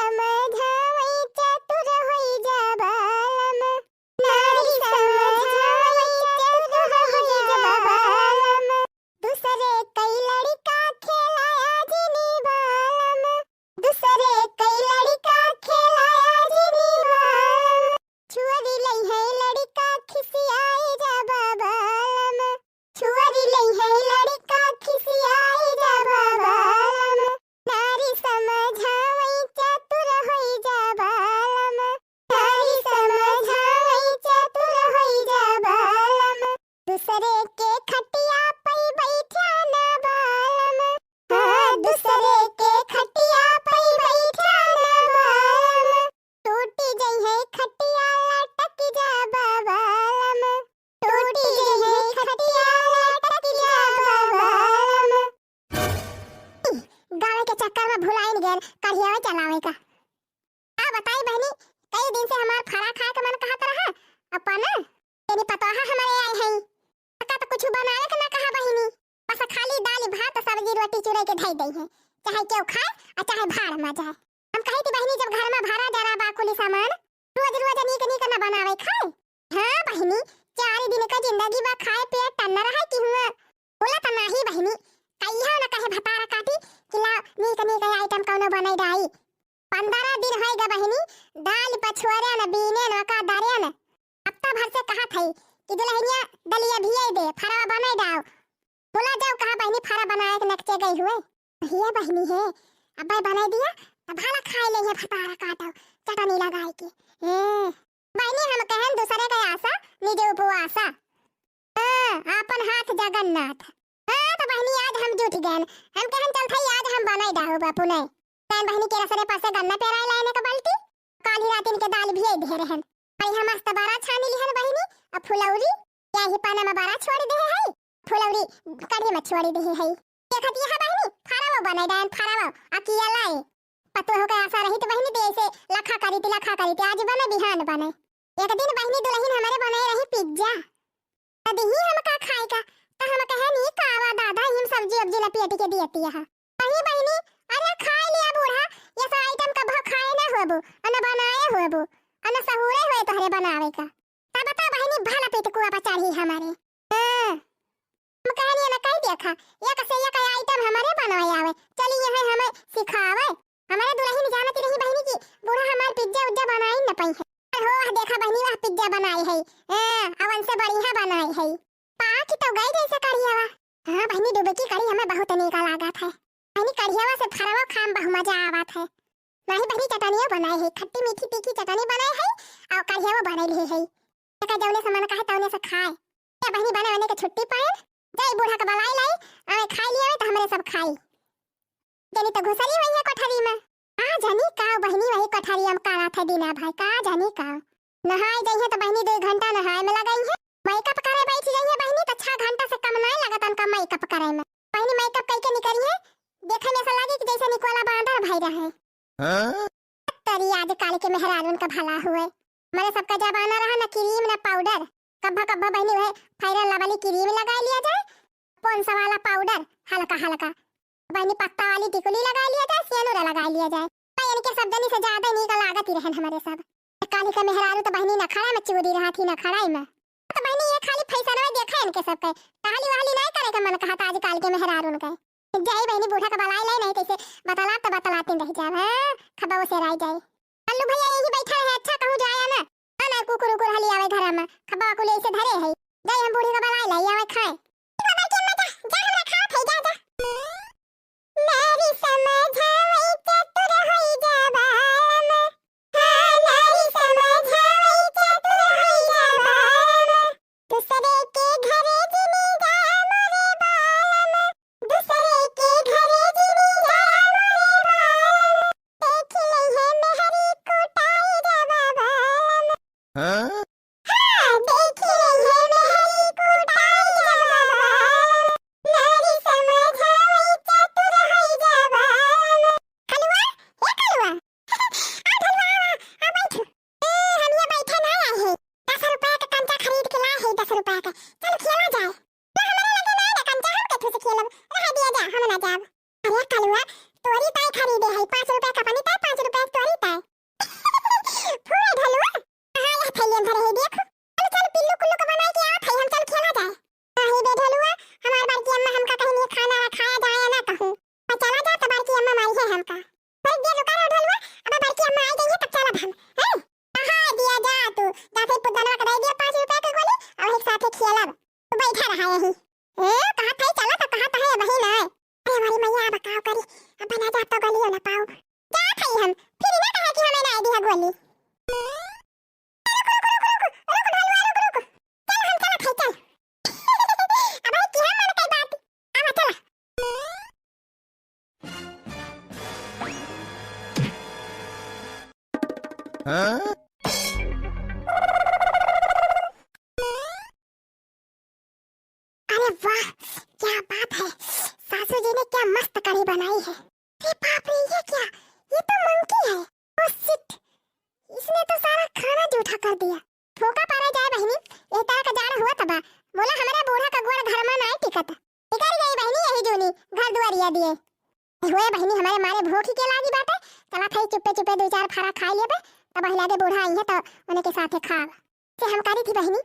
समझावई चतुर होई जा बालम, नारी समझावई चतुर होई जा बालम, दूसरे कई लड़का खेलाया जिनी बालम, दूसरे कई लड़का खेलाया जिनी बालम, छुअरी लई है लड़का खिसियाई जा बालम, छुअरी लई है लड़का खिसियाई जा बालम, नारी समझावई चतुर होई जा बालम, नारी समझावई चतुर होई जा बालम, दूसरे के खटिया पई बैठा ना बालम, हाँ दूसरे के खटिया पई बैठा ना बालम, टूटी जई है खटिया लटक जा बालम, टूटी जई है खटिया लटक जा बालम। गावे के चक्कर में भुलाइन गेल कढ़िया चलावे का। आ बताई बहनी, कई दिन से हमार फरा खाए के मन कहत रहा अपन तेनी पतोहा हमारे आई है का तो कुछ बनावे के ना कहा बहनी, बस खाली दाल भात सब्जी रोटी चुराई के धई दई है, चाहे केउ खाए और चाहे भाड़ में जाए। हम कही थी बहनी जब घर में भरा जरा बाकुली सामान रोज रोज नीक नीक ना बनावे खाए। हां बहनी 4 दिन का जिंदगी बा खाए पिए टन्ना रहा कि हुआ बोला त नाही बहनी, कहिया ना कहे भतारा काटी किला नीक नीक आइटम कौनो बनाई डाई। 15 दिन होएगा बहनी दाल पछुआरे न बीने न का दारे न हफ्ता भर से कहा थई कि दुल्हनिया दलिया भियाई दे फरा बनाई डाओ, बोला जाओ कहा बहनी फरा बनाए के नकचे गई हुए ये बहनी है अब बनाई दिया अब भाला खाए ले है भतारा काटो चटनी लगाई के। बहनी हम कहन दूसरे का आशा निजे उपवासा, अपन हाथ जगन्नाथ। तो बहनी आज हम जुट गए, हम कहन चल थई आज हम बनाई डाओ बापू ने तैन बहनी के रसरे पासे गन्ना पेराई लाने का बाल्टी काली रातिन के दाल भी दे रहन आई हम मस्त बारा छानी लिहन बहनी अब फुलौरी या ही पाना में बारा छोड़ दे है फुलौरी कढ़ी में छोड़ दे है देखत यह बहनी फरावो बनाई डान फरावो अकिया लाई पतो हो के आशा रही तो बहनी दे से लखा करी थी आज बने बिहान बने। एक दिन बहनी दुल्हन हमारे बनाई रही पिज्जा अदही हम का खाए का तो हम कहे नी कावा दादा हम सब्जी अब्जी लपेट के देती है कहीं बहनी अरे खाए लिया बूढ़ा ये सब आइटम कब खाए ना होबो अन बनाए होबो अन सहुरे होए तोहरे बनावे का तब बता बहनी भला पेट कुआ पर चढ़ी हमारे। हम कहनी ना कह देखा एक से एक आइटम हमारे बनाए आवे चली यहां हमें सिखावे हमारे दुल्हन जानत रही बहनी की बूढ़ा हमार पिज्जा उज्जा बनाई न पई है हो देखा बहनी वह पिज्जा बनाई है अवन से बढ़िया बनाई है पाक तो गई जैसे कढ़ियावा। हां बहनी डुबकी कढ़ी हमें बहुत नीका लागत है बहनी कढ़ियावा से फरवा खाम बहु मजा आवत है नहीं बहनी चटनिया बनाई है खट्टी मीठी तीखी चटनी बनाई है और कढ़ियावा बनाई है का जौने सामान कहे तौने से खाए या बहनी बनाने के छुट्टी पाए जाई बूढ़ा का बलाई लाई आवे खाई लिया तो हमरे सब खाई जनी तो घुसरी हुई है कोठरी में आ जानी का बहनी वही कोठरी हम काला था दीना भाई का जानी का नहाई जाई है तो बहनी 2 घंटा नहाए में लगाई है मेकअप करे बैठ जाई है बहनी तो 6 घंटा से कम नहीं लगत उनका मेकअप करे में बहनी मेकअप कई के निकली है देखे में ऐसा लगे कि जैसे निकोला बांदर भाई रहे हां तरी आज काल के मेहरान उनका भला हुए मेरे सबका जमाना रहा ना क्रीम ना पाउडर कब्बा कब्बा बहनी वह फायरल वाली क्रीम लगा लिया जाए कौन सा वाला पाउडर हल्का हल्का बहनी पत्ता वाली टिकुली लगा लिया जाए सियानूरा लगा लिया जाए यानी कि सब जनी से ज्यादा नहीं का लागत ही रहन हमारे सब काली का मेहरारू तो बहनी ना खड़ा में चूरी रहा थी ना खड़ाई में तो बहनी ये खाली फैसला में देखा इनके सब के काली वाली नहीं करे का मन कहा था आज काल के मेहरारू उनका जाई बहनी बूढ़ा का बलाई लाई नहीं कैसे बतलाते रह जा हां खबा से राई जाए अल्लू भैया यही बैठा है अच्छा कहूं जाया ना ना कुकुर कुकुर हली आवे घर में खबा को ले से धरे है जाई हम बूढ़ी का बलाई लाई आवे खाए जा हमरा खा थे जा नारी समझावे चतुर होई जा बालम हां नारी समझावे चतुर होई जा बालम दूसरे के घरे जिनी जा मोरे बालम दूसरे के घरे जिनी जा मोरे बालम देख लई है मेहरी कुटाई जा बालम हां हमका पर दिया दुकान उठलवा अब बड़की अम्मा आई गई है तब चला हम हैं कहां दिया जा तू जाके पुदनवा का दे दिया 5 रुपए का गोली और एक साथ खेलब तू बैठा रहा यही ए कहां थे चला तो कहां है वही ना अरे हमारी मैया बकाव करी अब बना जा तो गोली ना पाओ क्या खाई हम फिर ना कहा कि हमें ना दिया गोली हाँ? अरे वाह क्या बात है सासू जी ने क्या मस्त कढ़ी बनाई है अरे बाप रे ये क्या ये तो मंकी है ओ शिट इसने तो सारा खाना जूठा कर दिया ठोका पारा जाए बहनी ये तरह का जाड़ हुआ तबा बोला हमारा बूढ़ा का गोड़ घर में ना टिकत निकल गई बहनी यही जोनी घर दुआरिया दिए हुए बहनी हमारे मारे भूख के लागी बात है चला थाई चुप्पे चुप्पे 2-4 फारा खा लेबे तब पहले के बूढ़ा आई है तो उन्हें के साथे खा से हम करी थी बहनी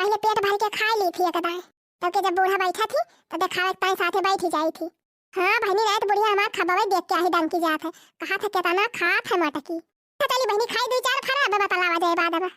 पहले पेट भर के खा ली थी एकदाई तब के जब बूढ़ा बैठा थी तो दिखावे ताई साथे बैठी जाई थी हां बहनी रात बुढ़िया हमार खबावे देख के ही डंक की जात है कहा था केतना खात है मटकी चली बहनी खाई 2-4 फारा अब बतालावा जाए बाद अब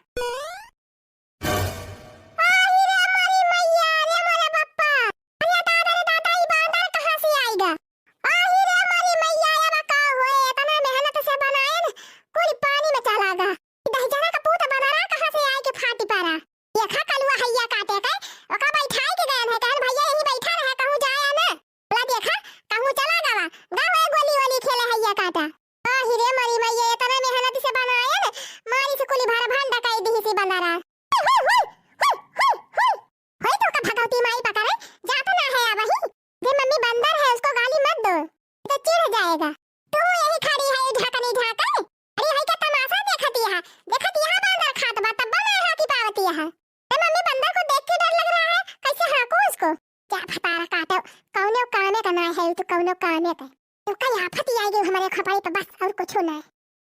कौनो कामे का तो कई आफत ही आएगी हमारे खपाई पे बस और कुछ ना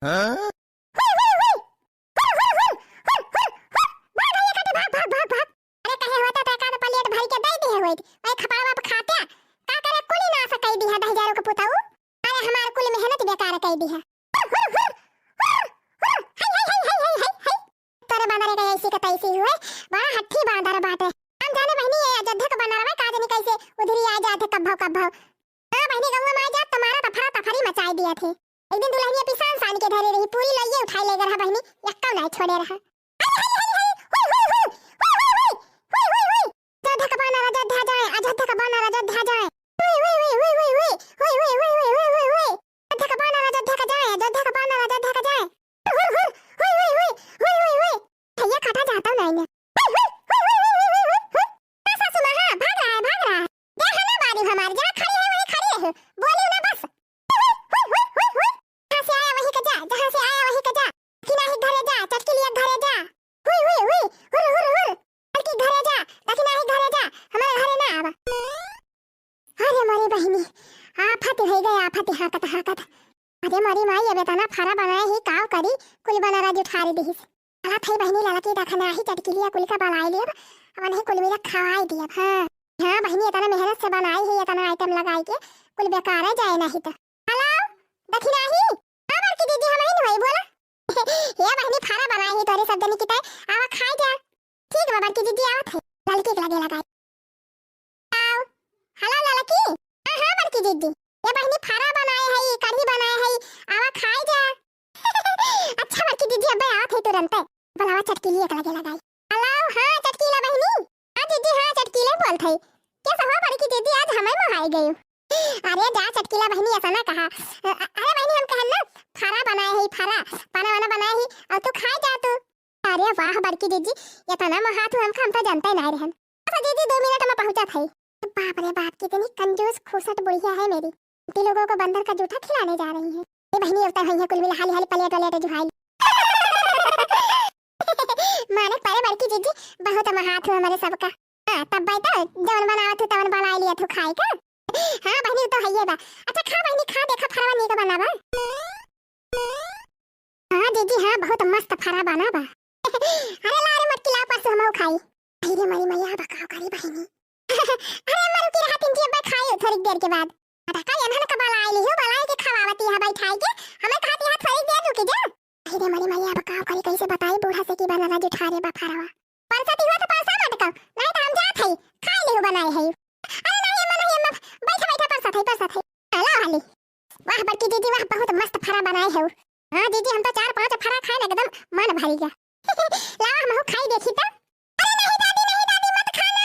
हाँ? अरे कहे होता तो का प्लेट भर के दे दी है होई मैं खपावा पे खाते का करे कुली ना सकई दी है 10000 को पुताऊ अरे हमार कुल मेहनत बेकार कई दी है तोरे बांदरे का ऐसी का तैसी हुए बड़ा हट्ठी बांदर बाटे हम जाने बहनी ये अयोध्या का बना रहा काजनी कैसे उधर ही आ जाते कब बहनी गंगा मां जा तुम्हारा तफरा तफरी मचाई दिया थे एक दिन दुल्हनिया पिसान सान के धरे रही पूरी लइए उठाई ले रहा बहनी यक्का नहीं छोड़े रहा अयोध्या का बना अयोध्या जाए अयोध्या का बना अयोध्या जाए अयोध्या का बना अयोध्या का जाए अयोध्या का बना अयोध्या का जाए भैया काटा जाता नहीं सासू मां भाग रहा है देखा ना बारी हमारी जरा खड़ी है वहीं खड़ी रहो बोलियो ना बस जहां से आया वहीं का जा कि नहीं घरे जा चटकी लिए घरे जा हुर बल्कि घरे जा लेकिन नहीं घरे जा हमारे घरे ना आवा अरे मारी बहनी आफत हो गई आफत हाकत अरे मारी माई अब तना फारा बनाए ही काव करी कुल बना राज उठारी दिस अला थई बहनी लड़की देखना ही चटकी लिया कुल का बनाई लिया अब नहीं कुल मेरा खवाई दिया हां बहनी इतना मेहनत से बनाई है इतना आइटम लगाई के कुल बेकार है जाए नहीं तो हेलो देखी नहीं हां बड़की दीदी हम ही नहीं बोला ये बहनी फारा बनाई है तोरे सब जनी किताय आवा खाई जा ठीक है बड़की दीदी आवत है लड़की के लगे लगाई आओ हेलो लड़की हां बड़की दीदी ये बहनी फारा बनाए है कढ़ी बनाए है आवा खाई जा अच्छा बड़की दीदी अब आवत है तुरंत बुलावा चटकी लिए के लगे लगाई हेलो हां चटकी ला बहनी हां दीदी हां चटकी ले बोल थई कैसा हुआ बड़की दीदी आज हमें मोहाई गई अरे जा चटकीला बहनी ऐसा ना कहा अरे बहनी हम कहन ना फारा बनाए है फारा पाना वाना बनाए है और तू खा जा तू अरे वाह बड़की दीदी ये तना मोहा तू हम तो जानते नहीं रहन अच्छा दीदी 2 मिनट में पहुंचा थई बाप रे बाप कितनी कंजूस खूसट बुढ़िया है मेरी ती लोगों को बंदर का जूठा खिलाने जा रही है ये बहनी होता है कुल मिला हाली प्लेट वाले जुहाई माने पारे बड़की दीदी बहुत महात हो हमारे सबका तब बेटा जवन बनावा तू तवन बना लिया तू खाए का हां बहनी तो है ये बा अच्छा खा बहनी खा देखा फरवा नहीं का बनावा हां दीदी हां बहुत मस्त फरा बना बा अरे लारे मटकी ला पास हम खाई अरे मरी मैया बकाव करी बहनी अरे मरु की रात इंती अब खाई थोड़ी देर के बाद अरे का यमहन का बला आई लियो बला के खवावती है भाई ये हमारी मैया बकाव करी कैसे बताई बूढ़ा से की बना जुठा रे बफारवा परसती हुआ तो परसा मत कहो नहीं तो हम जात हई खाई ले बनाए हई अरे नहीं अम्मा नहीं अम्मा बैठा बैठा परसा थई ला वाली वाह बड़की दीदी वाह बहुत मस्त फरा बनाए है हां दीदी हम तो 4-5 फरा खाए ना एकदम मन भरी गया ला हम हो खाई देखी तो अरे नहीं दादी मत खाना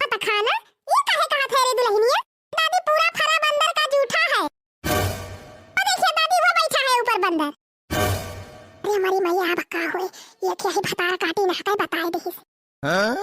मत खाना ये काहे कहा थे रे दुल्हनिया दादी पूरा फरा बंदर का जूठा है ओ देखिए दादी वो बैठा है ऊपर बंदर अरे हमारी मैया बका होए ये क्या है भतार काटी ना कहीं बताए देखी Huh?